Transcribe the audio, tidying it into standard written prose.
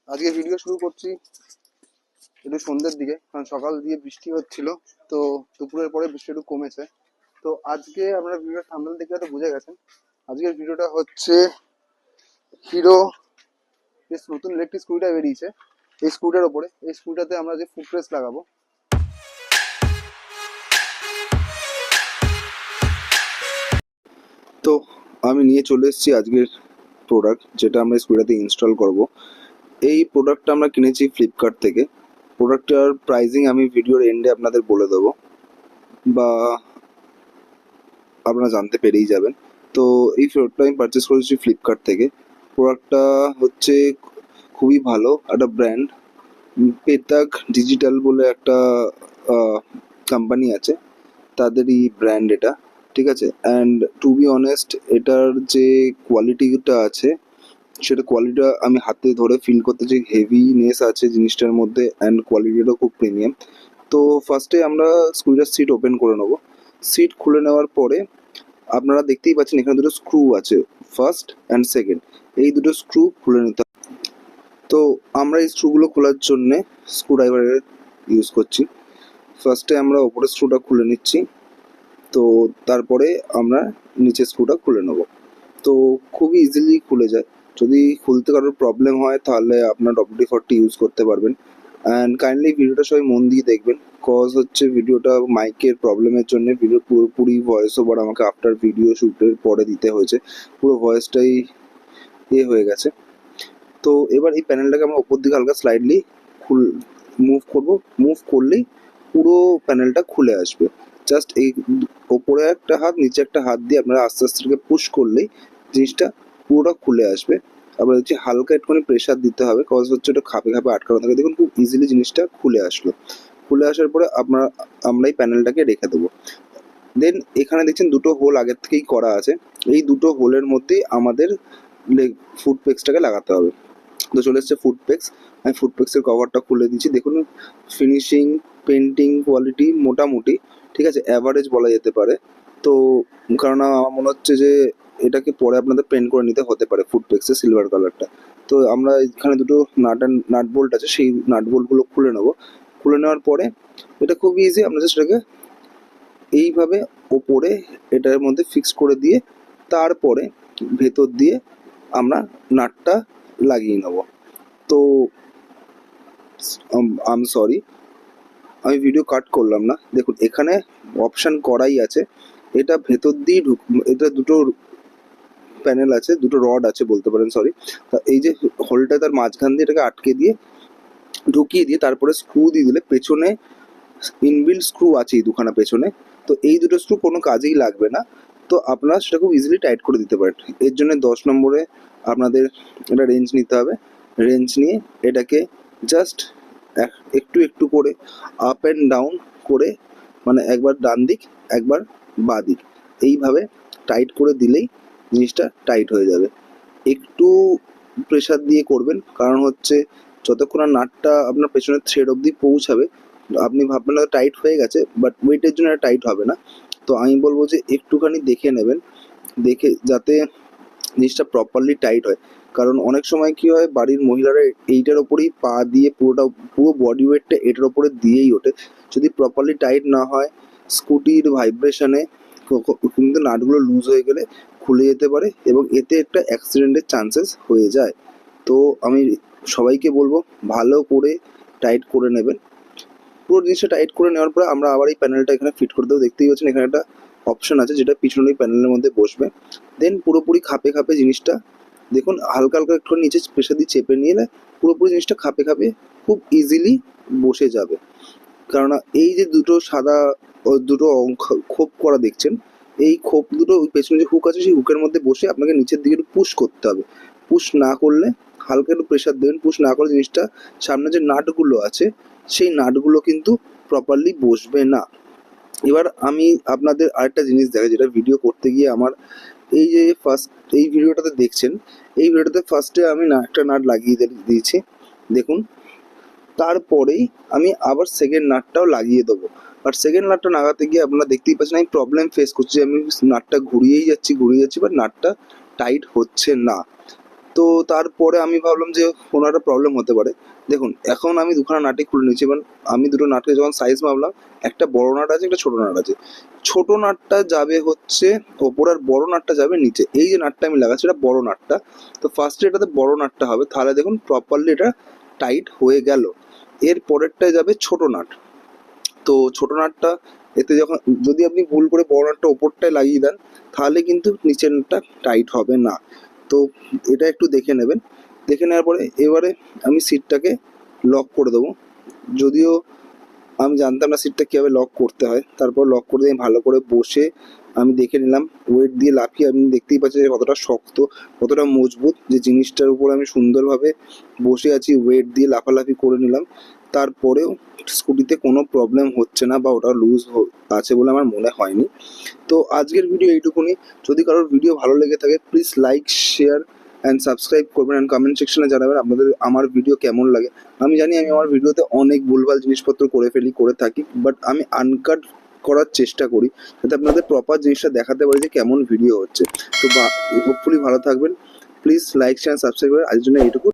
আজকে ভিডিও শুরু করছি একটু সন্ধ্যের দিকে, কারণ সকাল দিয়ে বৃষ্টি হচ্ছিল। তো দুপুরের পরে বৃষ্টি একটু কমেছে। তো আজকে আপনারা ভিডিওটা থাম্বনেল দেখে হয়তো বুঝে গেছেন, আজকের ভিডিওটা হচ্ছে হিরো বেশ নতুন ইলেকট্রিক স্কুটার বেরিয়েছে। এই স্কুটার ওপরে, এই স্কুটারতে আমরা যে ফুট রেস্ট লাগাবো। তো আমি নিয়ে চলে এসেছি আজকের প্রোডাক্ট, যেটা আমরা স্কুটারতে ইনস্টল করব। এই প্রোডাক্টটা আমরা কিনেছি ফ্লিপকার্ট থেকে। প্রোডাক্টটার প্রাইসিং আমি ভিডিওর এন্ডে আপনাদের বলে দেবো, বা আপনারা জানতে পেরেই যাবেন। তো এই প্রোডাক্টটা আমি পারচেস করেছি ফ্লিপকার্ট থেকে। প্রোডাক্টটা হচ্ছে খুবই ভালো একটা ব্র্যান্ড, পেতাক ডিজিটাল বলে একটা কোম্পানি আছে, তাদেরই ব্র্যান্ড এটা, ঠিক আছে। অ্যান্ড টু বি অনেস্ট, এটার যে কোয়ালিটিটা আছে, সেটা কোয়ালিটিটা আমি হাতে ধরে ফিল করতেছি, হেভিনেস আছে জিনিসটার মধ্যে, অ্যান্ড কোয়ালিটিটাও খুব প্রিমিয়াম। তো ফার্স্টে আমরা স্কুটার সিট ওপেন করে নেবো। সিট খুলে নেওয়ার পরে আপনারা দেখতেই পাচ্ছেন এখানে দুটো স্ক্রু আছে, ফার্স্ট অ্যান্ড সেকেন্ড। এই দুটো স্ক্রু খুলে নিতে হবে। তো আমরা এই স্ক্রুগুলো খোলার জন্যে স্ক্রুড্রাইভারের ইউজ করছি। ফার্স্টে আমরা ওপরের স্ক্রুটা খুলে নিচ্ছি, তো তারপরে আমরা নিচের স্ক্রুটা খুলে নেব। তো খুবই ইজিলি খুলে যায়। যদি খুলতে কারোর প্রবলেম হয় তাহলে আপনার WD-40 ইউজ করতে পারবেন। অ্যান্ড কাইন্ডলি ভিডিওটা সবাই মন দিয়ে দেখবেন, কজ হচ্ছে ভিডিওটা মাইকের প্রবলেমের জন্য ভিডিও পুরোপুরি ভয়েস ওভার আমাকে আফটার ভিডিও শ্যুটের পরে দিতে হয়েছে। পুরো ভয়েসটাই হয়ে গেছে। তো এবার এই প্যানেলটাকে আমরা ওপর দিকে হালকা স্লাইডলি মুভ করব। মুভ করলেই পুরো প্যানেলটা খুলে আসবে। জাস্ট এই ওপরে একটা হাত, নিচে একটা হাত দিয়ে আপনারা আস্তে আস্তে পুশ করলেই জিনিসটা পুরোটা খুলে আসবে। আবার হচ্ছে হালকা একটুখানি প্রেশার দিতে হবে, কজ হচ্ছে ওটা খাপে খাপে আটকানো থাকে। দেখুন খুব ইজিলি জিনিসটা খুলে আসলো। খুলে আসার পরে আমরা এই প্যানেলটাকে রেখে দেবো। দেন এখানে দেখছেন দুটো হোল আগের থেকেই করা আছে। এই দুটো হোলের মধ্যেই আমাদের ফুট পেক্সটাকে লাগাতে হবে। তো চলে এসছে ফুট পেক্স। আমি ফুট পেক্সের কভারটা খুলে দিচ্ছি। দেখুন ফিনিশিং, পেন্টিং কোয়ালিটি মোটামুটি ঠিক আছে, অ্যাভারেজ বলা যেতে পারে। তো কারণ আমার মনে হচ্ছে যে এটাকে পরে আপনাদের পেন্ট করে নিতে হতে পারে ফুট পেক্সের সিলভার কালারটা। তো আমরা এখানে দুটো নাট বোল্ট আছে, সেই নাট বোল্টগুলো খুলে নেবো। খুলে নেওয়ার পরে এটা খুব ইজি, আমরা জাস্ট এটাকে এইভাবে ওপরে এটার মধ্যে ফিক্স করে দিয়ে তারপরে ভেতর দিয়ে আমরা নাটটা লাগিয়ে নেব। তো আই এম সরি, আমি ভিডিও কাট করলাম না। দেখুন এখানে অপশান করাই আছে, এটা ভেতর দিয়ে এটা দুটো প্যানেল আছে, দুটো রড আছে বলতে পারেন, সরি। এই যে হোলটা তার মাঝখান দিয়ে এটাকে আটকে দিয়ে ঢুকিয়ে দিয়ে তারপরে স্ক্রু দিয়ে দিলে পেছনে ইনবিল্ট স্ক্রু আছে এই দুখানা পেছনে। তো এই দুটো স্ক্রু কোনো কাজেই লাগবে না। তো আপনারা সেটা খুব ইজিলি টাইট করে দিতে পারেন। এর জন্য 10 নম্বরে আপনাদের একটা রেঞ্জ নিতে হবে। রেঞ্জ নিয়ে এটাকে জাস্ট একটু একটু করে আপ অ্যান্ড ডাউন করে, মানে একবার ডান দিক একবার বাঁ দিক, এইভাবে টাইট করে দিলেই জিনিসটা টাইট হয়ে যাবে। একটু প্রেশার দিয়ে করবেন, কারণ হচ্ছে যতক্ষণ না নাটটা আপনার পেছনের থ্রেড অবধি পৌঁছাবে আপনি ভাববেন হয়তো টাইট হয়ে গেছে, বাট ওয়েটের জন্য এটা টাইট হবে না। তো আমি বলবো যে একটুখানি দেখে নেবেন, দেখে যাতে জিনিসটা প্রপারলি টাইট হয়। কারণ অনেক সময় কি হয়, বাড়ির মহিলারা এইটার ওপরেই পা দিয়ে পুরো বডি ওয়েটটা এটার ওপরে দিয়েই ওঠে। যদি প্রপারলি টাইট না হয়, স্কুটির ভাইব্রেশনে কিন্তু নাটগুলো লুজ হয়ে গেলে খুলে যেতে পারে এবং এতে একটা অ্যাক্সিডেন্টের চান্সেস হয়ে যায়। তো আমি সবাইকে বলবো ভালো করে টাইট করে নেবেন। পুরো জিনিসটা টাইট করে নেওয়ার পরে আমরা আবার এই প্যানেলটা এখানে ফিট করে দেবো। দেখতেই পাচ্ছেন এখানে একটা অপশন আছে যেটা পিছনে ওই প্যানেলের মধ্যে বসবে। দেন পুরোপুরি খাপে খাপে জিনিসটা দেখুন হালকা হালকা একটু নিচে প্রেশার দিয়ে চেপে নিলে পুরোপুরি জিনিসটা খাপে খাপে খুব ইজিলি বসে যাবে। কেননা এই যে দুটো সাদা দুটো খোপ করা দেখছেন, এই খোপ দুটো ওই পেছনে যে হুক আছে সেই হুকের মধ্যে বসে আপনাকে নিচের দিকে একটু পুশ করতে হবে। পুশ না করলে হালকা একটু প্রেশার দেবেন, পুশ না করলে জিনিসটা সামনে যে নাটগুলো আছে সেই নাটগুলো কিন্তু প্রপারলি বসবে না। এবার আমি আপনাদের আরেকটা জিনিস দেখাই, যেটা ভিডিও করতে গিয়ে আমার এই যে ফার্স্ট এই ভিডিওটাতে দেখছেন, এই ভিডিওটাতে ফার্স্টে আমি একটা নাট লাগিয়ে দিয়েছি দেখুন। তারপরেই আমি আবার সেকেন্ড নাটটাও লাগিয়ে দেবো। আর সেকেন্ড নাটটা লাগাতে গিয়ে আপনারা দেখতেই পাচ্ছেন আমি প্রবলেম ফেস করছি, আমি নাটটা ঘুরিয়ে যাচ্ছি বাট নাটটা টাইট হচ্ছে না। তো তারপরে আমি ভাবলাম যে কোনো একটা প্রবলেম হতে পারে। দেখুন এখন আমি দুখানা নাটই খুলে নিয়েছি, এবার আমি দুটো নাটকে যখন সাইজ মাপলাম, একটা বড় নাট আছে, একটা ছোট নাট আছে। ছোট নাটটা যাবে হচ্ছে ওপর, আর বড় নাটটা যাবে নিচে। এই যে নাটটা আমি লাগাচ্ছি এটা বড় নাটটা, তো ফার্স্টে এটাতে বড় নাটটা হবে, তাহলে দেখুন প্রপারলি এটা টাইট হয়ে গেল। এর পরেরটায় যাবে ছোট নাট। তো ছোট নাটটা এতে যখন, যদি আপনি ভুল করে বড় নাটটা ওপরটায় লাগিয়ে দেন, তাহলে কিন্তু নিচের নাটটা টাইট হবে না। তো এটা একটু দেখে নেবেন। দেখে নেওয়ার পরে এবারে আমি সিটটাকে লক করে দেবো। যদিও আমি জানতাম না সিটটা কীভাবে লক করতে হয়, তারপর লক করে দিয়ে ভালো করে বসে আমি দেখে নিলাম, ওয়েট দিয়ে লাফিয়ে আপনি দেখতেই পাচ্ছেন যে কতটা শক্ত, কতটা মজবুত, যে জিনিসটার উপর আমি সুন্দরভাবে বসে আছি, ওয়েট দিয়ে লাফালাফি করে নিলাম। তারপরেও স্কুটিতে কোনো প্রবলেম হচ্ছে না, বা ওটা লুজ আছে বলে আমার মনে হয়নি। তো আজকের ভিডিও এইটুকুনি। যদি কারোর ভিডিও ভালো লেগে থাকে please like, share and subscribe করবেন, অ্যান্ড কমেন্ট সেকশনে জানাবেন আপনাদের আমার ভিডিও কেমন লাগে। আমি জানি আমি আমার ভিডিওতে অনেক ভুলভাল জিনিসপত্র করে থাকি, বাট আমি আনকাট করার চেষ্টা করি যাতে আপনাদের প্রপার জিনিসটা দেখাতে পারি যে কেমন ভিডিও হচ্ছে। তো হোপফুলি ভালো থাকবেন। প্লিজ লাইক, শেয়ার, সাবস্ক্রাইব করে আজকের জন্য এইটুকু।